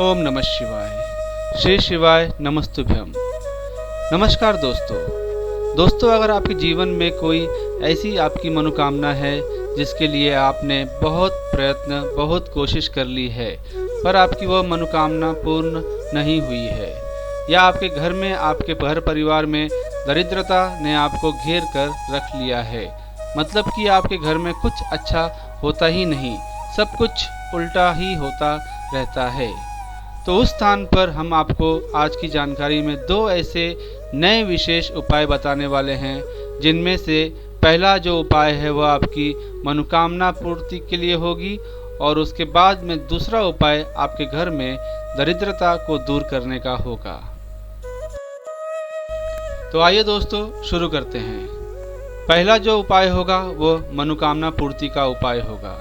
ओम नमः शिवाय। श्री शिवाय नमस्तुभ्यम। नमस्कार दोस्तों, अगर आपके जीवन में कोई ऐसी आपकी मनोकामना है जिसके लिए आपने बहुत प्रयत्न बहुत कोशिश कर ली है पर आपकी वह मनोकामना पूर्ण नहीं हुई है, या आपके घर में आपके घर परिवार में दरिद्रता ने आपको घेर कर रख लिया है, मतलब कि आपके घर में कुछ अच्छा होता ही नहीं, सब कुछ उल्टा ही होता रहता है, तो उस स्थान पर हम आपको आज की जानकारी में दो ऐसे नए विशेष उपाय बताने वाले हैं, जिनमें से पहला जो उपाय है वह आपकी मनोकामना पूर्ति के लिए होगी और उसके बाद में दूसरा उपाय आपके घर में दरिद्रता को दूर करने का होगा। तो आइए दोस्तों शुरू करते हैं। पहला जो उपाय होगा वह मनोकामना पूर्ति का उपाय होगा।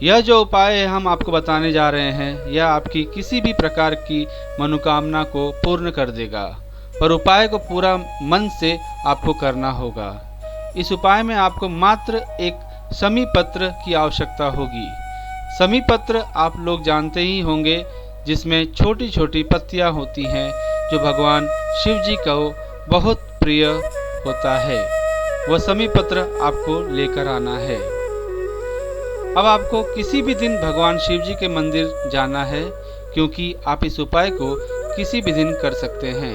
यह जो उपाय है हम आपको बताने जा रहे हैं, यह आपकी किसी भी प्रकार की मनोकामना को पूर्ण कर देगा, पर उपाय को पूरा मन से आपको करना होगा। इस उपाय में आपको मात्र एक समी पत्र की आवश्यकता होगी। समी पत्र आप लोग जानते ही होंगे, जिसमें छोटी छोटी पत्तियां होती हैं, जो भगवान शिव जी को बहुत प्रिय होता है। वह समी पत्र आपको लेकर आना है। अब आपको किसी भी दिन भगवान शिव जी के मंदिर जाना है, क्योंकि आप इस उपाय को किसी भी दिन कर सकते हैं।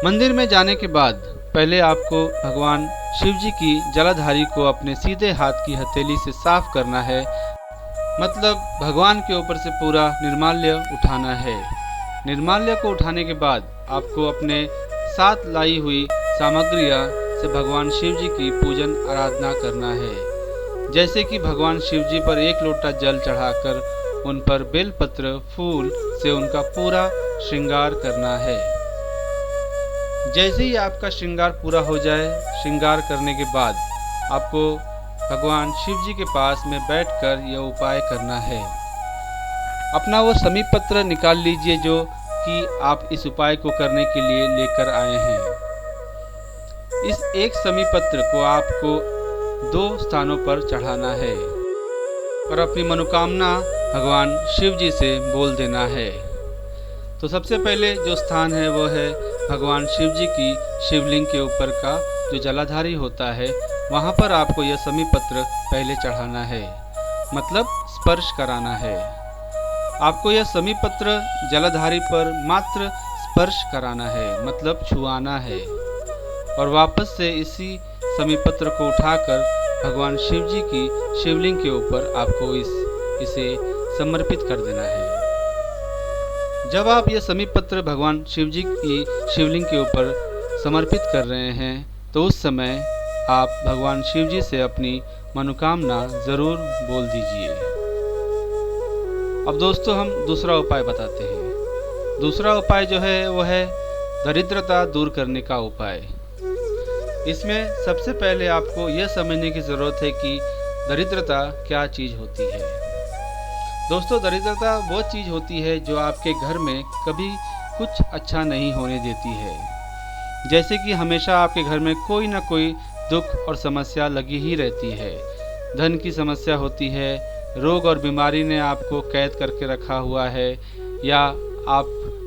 मंदिर में जाने के बाद पहले आपको भगवान शिव जी की जलाधारी को अपने सीधे हाथ की हथेली से साफ करना है, मतलब भगवान के ऊपर से पूरा निर्माल्य उठाना है। निर्माल्य को उठाने के बाद आपको अपने साथ लाई हुई सामग्रियां से भगवान शिव जी की पूजन आराधना करना है, जैसे कि भगवान शिव जी पर एक लोटा जल चढ़ाकर उन पर बेलपत्र फूल से उनका पूरा श्रृंगार करना है। जैसे ही आपका श्रृंगार पूरा हो जाए, श्रृंगार करने के बाद आपको भगवान शिव जी के पास में बैठकर यह उपाय करना है। अपना वो समी पत्र निकाल लीजिए जो कि आप इस उपाय को करने के लिए लेकर आए हैं। इस एक समी पत्र को आपको 2 स्थानों पर चढ़ाना है और अपनी मनोकामना भगवान शिव जी से बोल देना है। तो सबसे पहले जो स्थान है वो है भगवान शिव जी की शिवलिंग के ऊपर का जो जलाधारी होता है, वहाँ पर आपको यह समी पत्र पहले चढ़ाना है, मतलब स्पर्श कराना है। आपको यह समी पत्र जलाधारी पर मात्र स्पर्श कराना है, मतलब छुआना है, और वापस से इसी समी पत्र को उठाकर भगवान शिव जी की शिवलिंग के ऊपर आपको इसे समर्पित कर देना है। जब आप यह समी पत्र भगवान शिव जी की शिवलिंग के ऊपर समर्पित कर रहे हैं, तो उस समय आप भगवान शिव जी से अपनी मनोकामना जरूर बोल दीजिए। अब दोस्तों हम दूसरा उपाय बताते हैं। दूसरा उपाय जो है वो है दरिद्रता दूर करने का उपाय। इसमें सबसे पहले आपको यह समझने की ज़रूरत है कि दरिद्रता क्या चीज़ होती है। दोस्तों, दरिद्रता वो चीज़ होती है जो आपके घर में कभी कुछ अच्छा नहीं होने देती है। जैसे कि हमेशा आपके घर में कोई ना कोई दुख और समस्या लगी ही रहती है। धन की समस्या होती है, रोग और बीमारी ने आपको कैद करके रखा हुआ है, या आप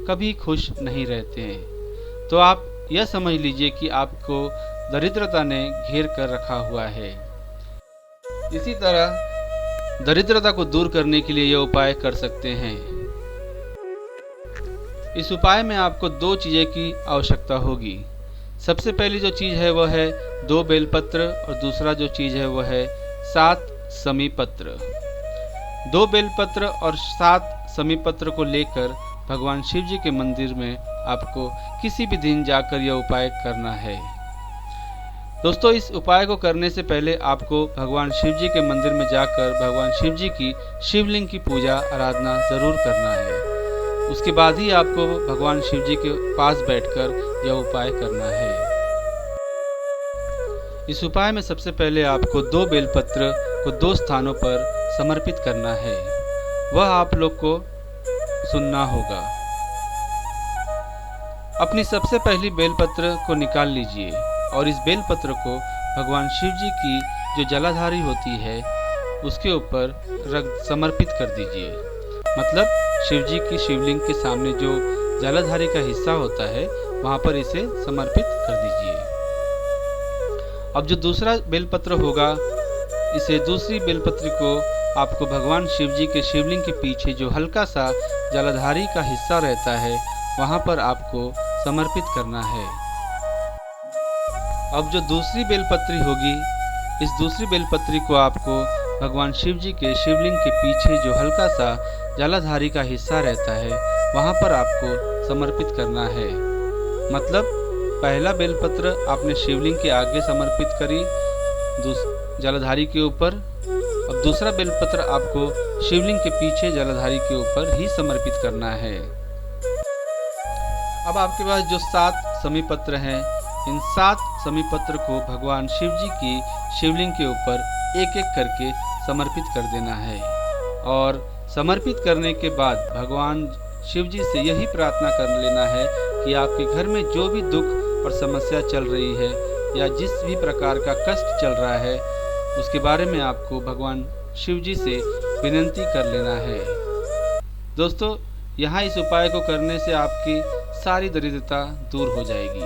कभी खुश नहीं रहते हैं। तो आप यह समझ लीजिए कि आपको दरिद्रता ने घेर कर रखा हुआ है। इसी तरह दरिद्रता को दूर करने के लिए यह उपाय कर सकते हैं। इस उपाय में आपको 2 चीज़ें की आवश्यकता होगी। सबसे पहली जो चीज़ है वह है 2 बेलपत्र, और दूसरा जो चीज़ है वह है 7 समी पत्र। 2 बेलपत्र और 7 समी पत्र को लेकर भगवान शिव जी के मंदिर में आपको किसी भी दिन जाकर यह उपाय करना है। दोस्तों, इस उपाय को करने से पहले आपको भगवान शिव जी के मंदिर में जाकर भगवान शिव जी की शिवलिंग की पूजा आराधना जरूर करना है। उसके बाद ही आपको भगवान शिव जी के पास बैठकर यह उपाय करना है। इस उपाय में सबसे पहले आपको 2 बेलपत्र को 2 स्थानों पर समर्पित करना है। वह आप लोग को सुनना होगा। अपनी सबसे पहली बेलपत्र को निकाल लीजिए और इस बेलपत्र को भगवान शिव जी की जो जलाधारी होती है उसके ऊपर रख समर्पित कर दीजिए। मतलब शिव जी की शिवलिंग के सामने जो जलाधारी का हिस्सा होता है वहाँ पर इसे समर्पित कर दीजिए। अब जो दूसरा बेलपत्र होगा, इसे दूसरी बेलपत्र को आपको भगवान शिव जी के शिवलिंग के पीछे जो हल्का सा जलाधारी का हिस्सा रहता है वहाँ पर आपको समर्पित करना है। अब जो दूसरी बेलपत्री होगी, इस दूसरी बेलपत्री को आपको भगवान शिव जी के शिवलिंग के पीछे जो हल्का सा जलाधारी का हिस्सा रहता है वहाँ पर आपको समर्पित करना है। मतलब पहला बेलपत्र आपने शिवलिंग के आगे समर्पित करी जलाधारी के ऊपर, अब दूसरा बेलपत्र आपको शिवलिंग के पीछे जलाधारी के ऊपर ही समर्पित करना है। अब आपके पास जो 7 समीपत्र हैं, इन 7 समीपत्र को भगवान शिव जी की शिवलिंग के ऊपर एक एक करके समर्पित कर देना है। और समर्पित करने के बाद भगवान शिव जी से यही प्रार्थना कर लेना है कि आपके घर में जो भी दुख और समस्या चल रही है या जिस भी प्रकार का कष्ट चल रहा है उसके बारे में आपको भगवान शिव जी से विनती कर लेना है। दोस्तों, यहाँ इस उपाय को करने से आपकी सारी दरिद्रता दूर हो जाएगी।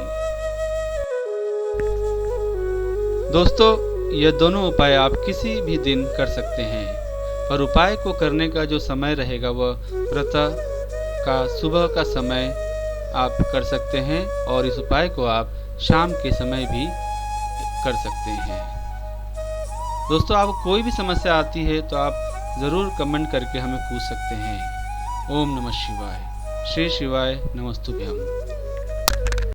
दोस्तों, यह दोनों उपाय आप किसी भी दिन कर सकते हैं, पर उपाय को करने का जो समय रहेगा वह प्रातः का सुबह का समय आप कर सकते हैं और इस उपाय को आप शाम के समय भी कर सकते हैं। दोस्तों, आपको कोई भी समस्या आती है तो आप ज़रूर कमेंट करके हमें पूछ सकते हैं। ओम नमः शिवाय। श्री शिवाय नमस्तुभ्यम।